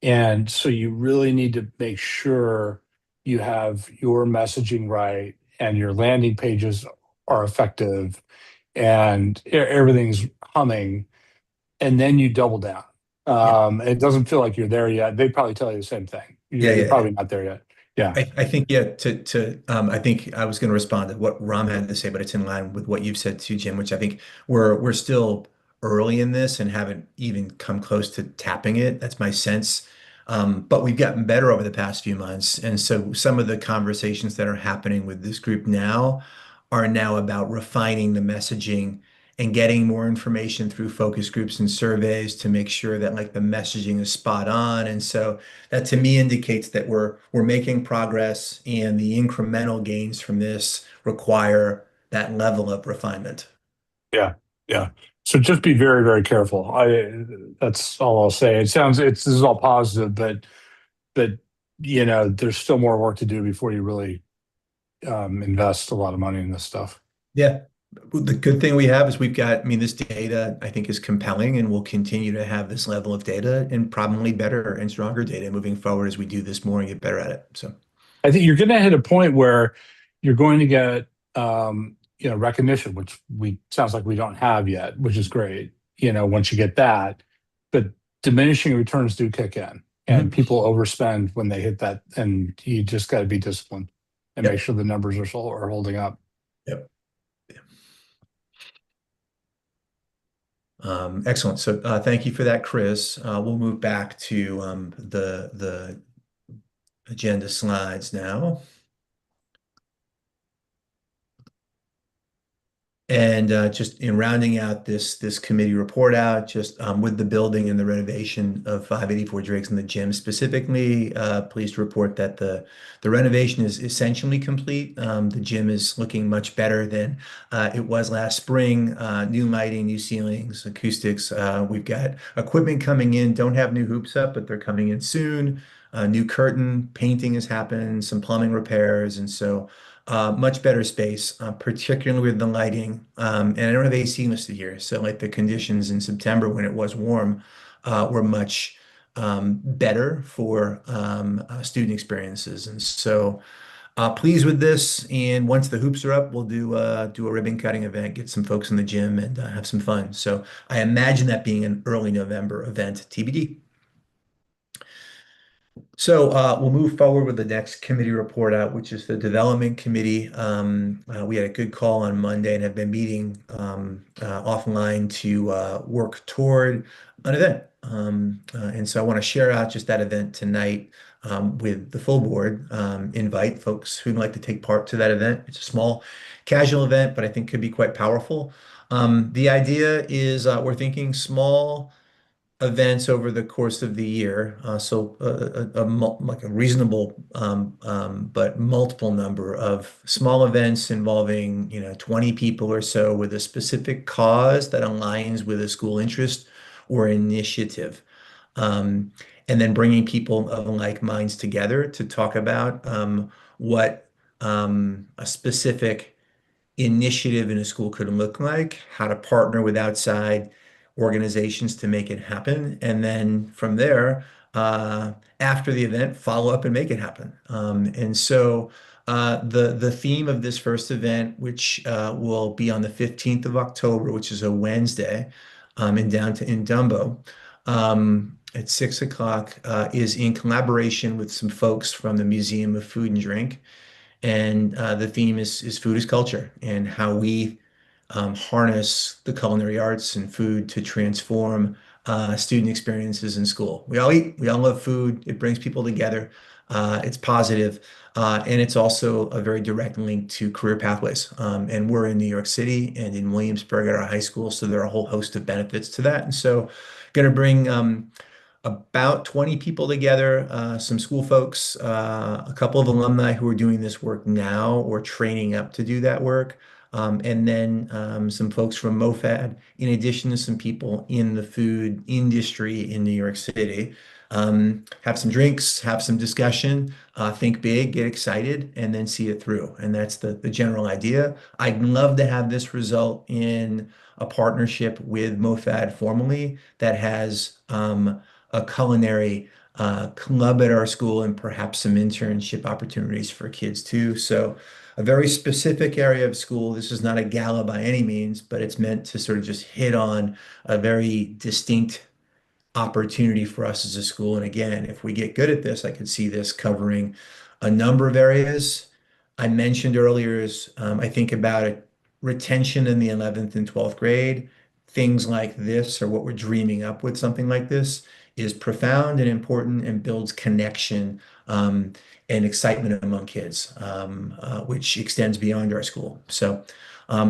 And so you really need to make sure you have your messaging right and your landing pages are effective and everything's humming, and then you double down. Yeah. It doesn't feel like you're there yet. They probably tell you the same thing. You're Yeah. probably not there yet. Yeah. I think, yeah, I think I was going to respond to what Ram had to say, but it's in line with what you've said too, Jim, which I think we're still early in this and haven't even come close to tapping it. That's my sense. But we've gotten better over the past few months. And so some of the conversations that are happening with this group now are now about refining the messaging and getting more information through focus groups and surveys to make sure that like the messaging is spot on. And so that to me indicates that we're making progress and the incremental gains from this require that level of refinement. Yeah. Yeah. So just be very, very careful. That's all I'll say. This is all positive, but there's still more work to do before you really invest a lot of money in this stuff. Yeah. The good thing we have is we've got, I mean, this data I think is compelling and we'll continue to have this level of data and probably better and stronger data moving forward as we do this more and get better at it. So I think you're going to hit a point where you're going to get recognition, which we sounds like we don't have yet, which is great. Once you get that, but diminishing returns do kick in, and people overspend when they hit that, and you just got to be disciplined and make sure the numbers are holding up. Yep. Excellent. So thank you for that, Chris. We'll move back to the agenda slides now. And just in rounding out this committee report out, just with the building and the renovation of 584 Driggs and the gym specifically, pleased to report that the renovation is essentially complete. The gym is looking much better than it was last spring. New lighting, new ceilings, acoustics. We've got equipment coming in. Don't have new hoops up, but they're coming in soon. New curtain painting has happened, some plumbing repairs, and so much better space, particularly with the lighting. And I don't have AC listed here, so like the conditions in September when it was warm were much better for student experiences. And so pleased with this. And once the hoops are up, we'll do a ribbon cutting event, get some folks in the gym, and have some fun. So I imagine that being an early November event, TBD. So we'll move forward with the next committee report out, which is the development committee. We had a good call on Monday and have been meeting offline to work toward an event. And so I want to share out just that event tonight with the full board. Invite folks who'd like to take part to that event. It's a small, casual event, but I think could be quite powerful. The idea is we're thinking small events over the course of the year. So like a reasonable but multiple number of small events involving 20 people or so with a specific cause that aligns with a school interest or initiative. Um, and then bringing people of like minds together to talk about what a specific initiative in a school could look like, how to partner with outside organizations to make it happen, and then from there, uh, after the event, follow up and make it happen. And so the theme of this first event, which will be on the 15th of October, which is a Wednesday, in Dumbo, at 6 o'clock, is in collaboration with some folks from the Museum of Food and Drink. And the theme is food is culture and how we harness the culinary arts and food to transform student experiences in school. We all eat, we all love food. It brings people together. It's positive, and it's also a very direct link to career pathways. And we're in New York City and in Williamsburg at our high school, so there are a whole host of benefits to that. And so, going to bring about 20 people together, some school folks, a couple of alumni who are doing this work now or training up to do that work, and then some folks from MoFad, in addition to some people in the food industry in New York City. Have some drinks, have some discussion, think big, get excited, and then see it through. And that's the general idea. I'd love to have this result in a partnership with MoFad formally that has a culinary club at our school and perhaps some internship opportunities for kids too. So a very specific area of school. This is not a gala by any means, but it's meant to sort of just hit on a very distinct opportunity for us as a school. And again, if we get good at this, I could see this covering a number of areas. I mentioned earlier is I think about it, retention in the 11th and 12th grade. Things like this or what we're dreaming up with something like this is profound and important and builds connection and excitement among kids, which extends beyond our school. So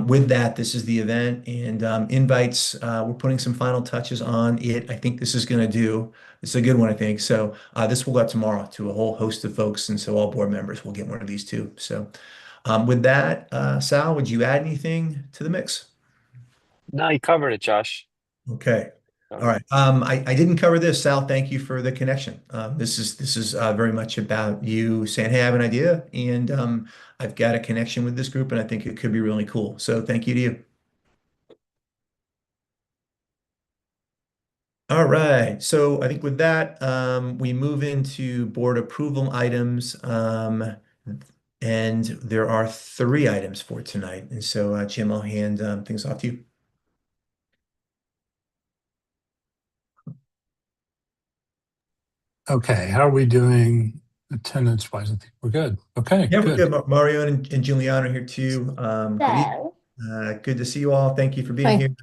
with that, this is the event and invites. We're putting some final touches on it. I think this is going to do. This is a good one, I think. So this will go out tomorrow to a whole host of folks, and so all board members will get one of these too. So with that, Sal, would you add anything to the mix? No, you covered it, Josh. Okay. All Um, right. I didn't cover this, Sal. Thank you for the connection. This is very much about you saying, "Hey, I have an idea, and I've got a connection with this group, and I think it could be really cool." So thank you to you. All right. So I think with that, we move into board approval items, and there are three items for tonight. And so, Jim, I'll hand things off to you. Okay, how are we doing attendance wise? I think we're good. Okay, Yeah, we're good. good. Mario and Juliana are here too. Good evening. So Good to see you all. Thank you for being Hi. here.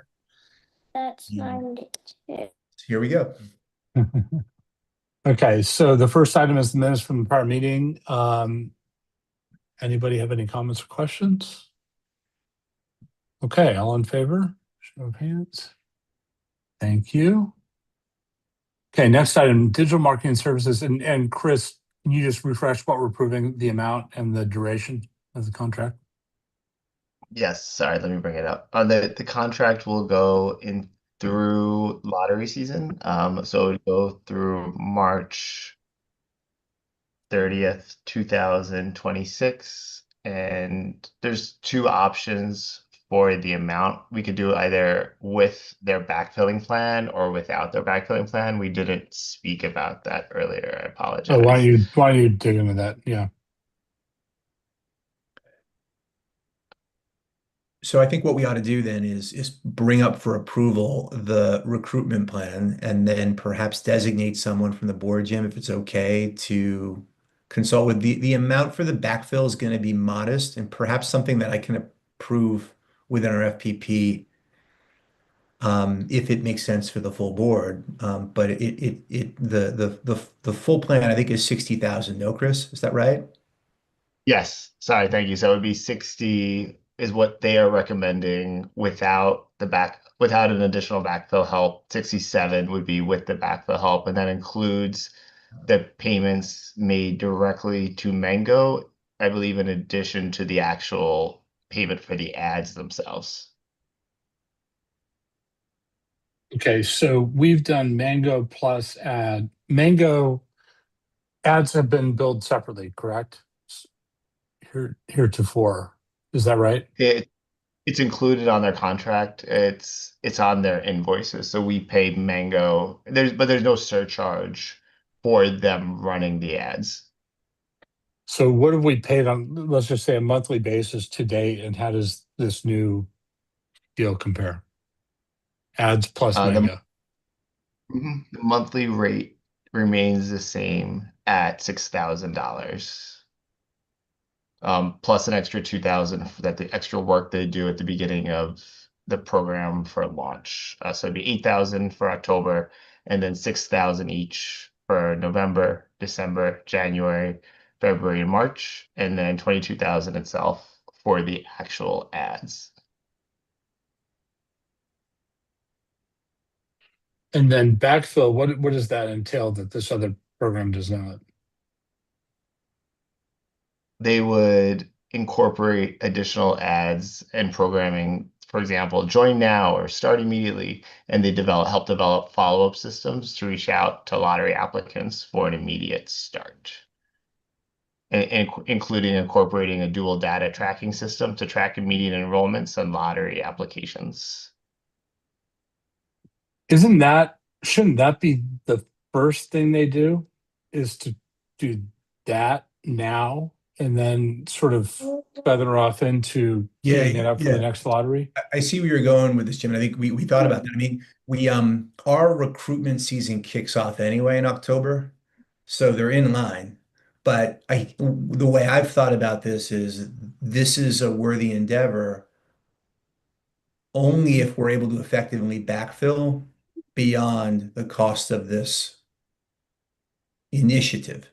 that's And 92. here we go. Okay, so the first item is the minutes from the prior meeting. Anybody have any comments or questions? Okay, all in favor? Show of hands. Thank you. Okay, next item, digital marketing services. And Chris, can you just refresh what we're approving, the amount and the duration of the contract? Yes, sorry, let me bring it up. The contract will go in through lottery season. So it'll go through March 30th, 2026. And there's two options for the amount. We could do either with their backfilling plan or without their backfilling plan. We didn't speak about that earlier. I Oh, why apologize. don't you dig into that? Yeah. So I think what we ought to do then is bring up for approval the recruitment plan and then perhaps designate someone from the board, Jim, if it's okay, to consult with the amount for the backfill is going to be modest and perhaps something that I can approve within our FPP, if it makes sense for the full board. But the full plan I think is 60,000. No, Chris, is that right? Yes, sorry, thank you. So it would be 60 is what they are recommending without an additional backfill help. 67 would be with the backfill help, and that includes the payments made directly to Mango, I believe, in addition to the actual payment for the ads themselves. Okay, so we've done Mango plus Mango ads have been billed separately, correct? Heretofore. Is that right? It's included on their contract. It's on their invoices. So we pay Mango. There's no surcharge for them running the ads. So what have we paid on, let's just say, a monthly basis to date, and how does this new deal compare? Ads plus The Mango. The monthly rate remains the same at $6,000. Plus an extra 2,000 for the extra work they do at the beginning of the program for launch. So it'd be 8,000 for October, and then 6,000 each for November, December, January, February, and March, and then 22,000 itself for the actual ads. And then backfill, what does that entail that this other program does not? They would incorporate additional ads and programming, for example, join now or start immediately, and they help develop follow-up systems to reach out to lottery applicants for an immediate start. Including incorporating a dual data tracking system to track immediate enrollments and lottery applications. Shouldn't that be the first thing they do, is to do that now and then sort of feather off into teeing it up for the next lottery? I see where you're going with this, Jim. And I think we thought about that. I mean, we our recruitment season kicks off anyway in October, so they're in line. But the way I've thought about this is a worthy endeavor only if we're able to effectively backfill beyond the cost of this initiative.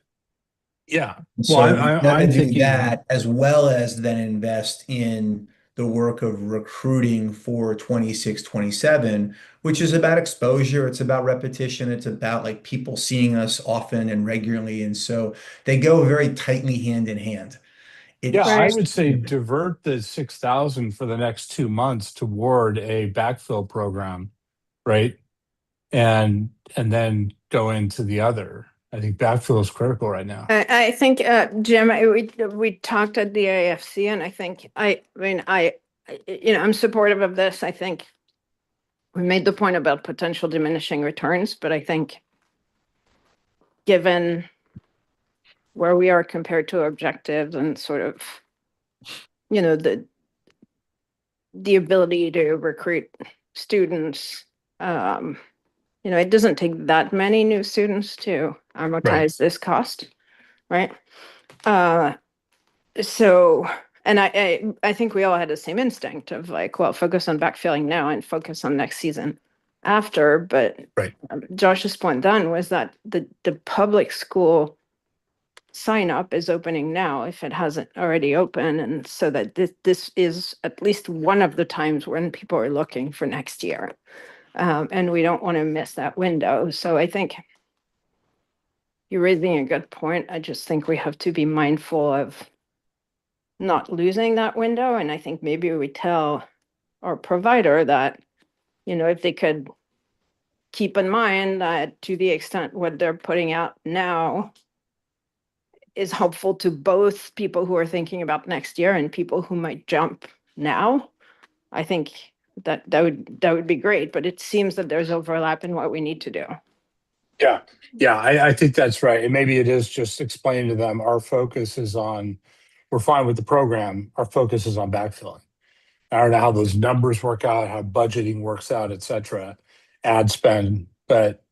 Yeah. So Well, we've got to I'm do thinking, that as well as then invest in the work of recruiting for 26, 27, which is about exposure. It's about repetition. It's about like people seeing us often and regularly. And so they go very tightly hand in hand. yeah, It's I Right. would say divert the 6,000 for the next 2 months toward a backfill program, right? And then go into the other. I think backfill is critical right now. I think, Jim, we talked at the AFC, and I think, I'm supportive of this. I think we made the point about potential diminishing returns, but I think given where we are compared to objectives and sort of, the ability to recruit students, it doesn't take that many new students to amortize this cost, right? So, and I think we all had the same instinct of like, well, focus on backfilling now and focus on next season after. But Right. Josh's point then was that the public school sign up is opening now if it hasn't already opened, and so that this is at least one of the times when people are looking for next year. And we don't want to miss that window. So I think you're raising a good point. I just think we have to be mindful of not losing that window. And I think maybe we tell our provider that, if they could keep in mind that to the extent what they're putting out now is helpful to both people who are thinking about next year and people who might jump now, I think that would be great. But it seems that there's overlap in what we need to do. Yeah. Yeah, I think that's right. And maybe it is just explaining to them, our focus is on, we're fine with the program. Our focus is on backfilling. I don't know how those numbers work out, how budgeting works out, et cetera, ad spend, but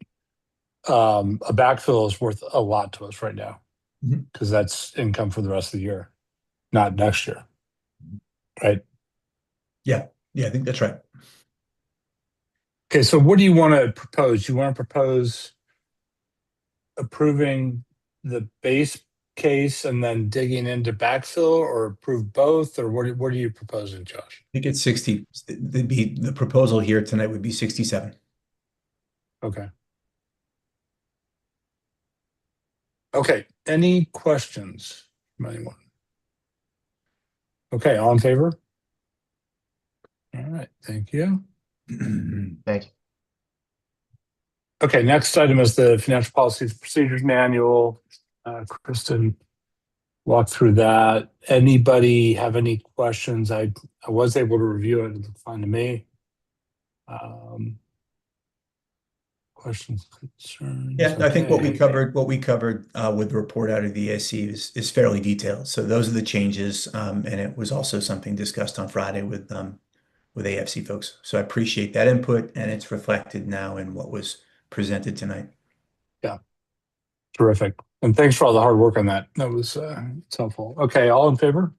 a backfill is worth a lot to us right now because that's income for the rest of the year, not next year. Right? Yeah, I think that's right. Okay, so what do you want to propose? You want to propose approving the base case and then digging into backfill, or approve both, or what are you proposing, Josh? I think it's 60. The proposal here tonight would be 67. Okay. Okay, any questions from anyone? Okay, all in favor? All right, thank you. Thank you. Okay, next item is the Financial Policies Procedures Manual. Kristen walked through that. Anybody have any questions? I was able to review it. It looked fine to me. Questions, concerns? Yeah, I think what we Okay. covered with the report out of the ESC is fairly detailed. So those are the changes, and it was also something discussed on Friday with AFC folks. So I appreciate that input, and it's reflected now in what was presented tonight. Yeah, terrific. And thanks for all the hard work on that. That was it's helpful. Okay, all in favor?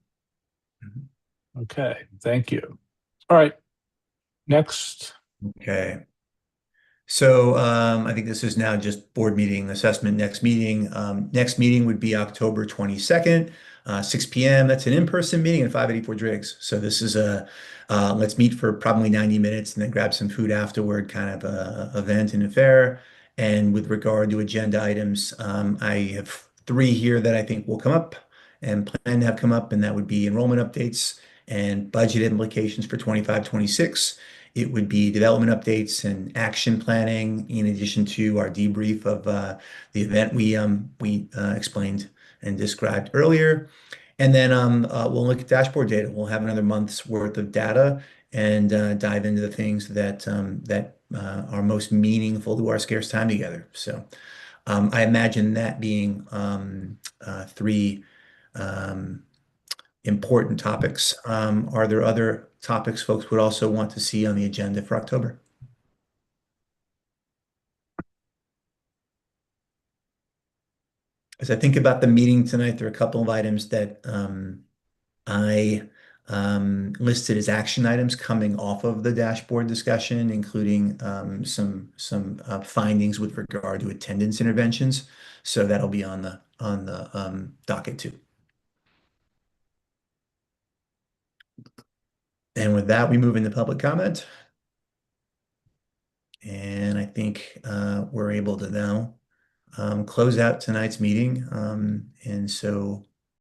Okay, thank you. All right, next. Okay. So I think this is now just board meeting assessment next meeting. Next meeting would be October 22nd, 6 p.m. That's an in-person meeting at 584 Driggs. So this is let's meet for probably 90 minutes and then grab some food afterward kind of a event and affair. And with regard to agenda items, I have three here that I think will come up and plan to have come up, and that would be enrollment updates and budget implications for 25, 26. It would be development updates and action planning, in addition to our debrief of the event we explained and described earlier. And then we'll look at dashboard data. We'll have another month's worth of data and dive into the things that are most meaningful to our scarce time together. So I imagine that being three important topics. Are there other topics folks would also want to see on the agenda for October? As I think about the meeting tonight, there are a couple of items that I listed as action items coming off of the dashboard discussion, including some findings with regard to attendance interventions. So that'll be on the docket too. And with that, we move into public comment. And I think we're able to now close out tonight's meeting. And so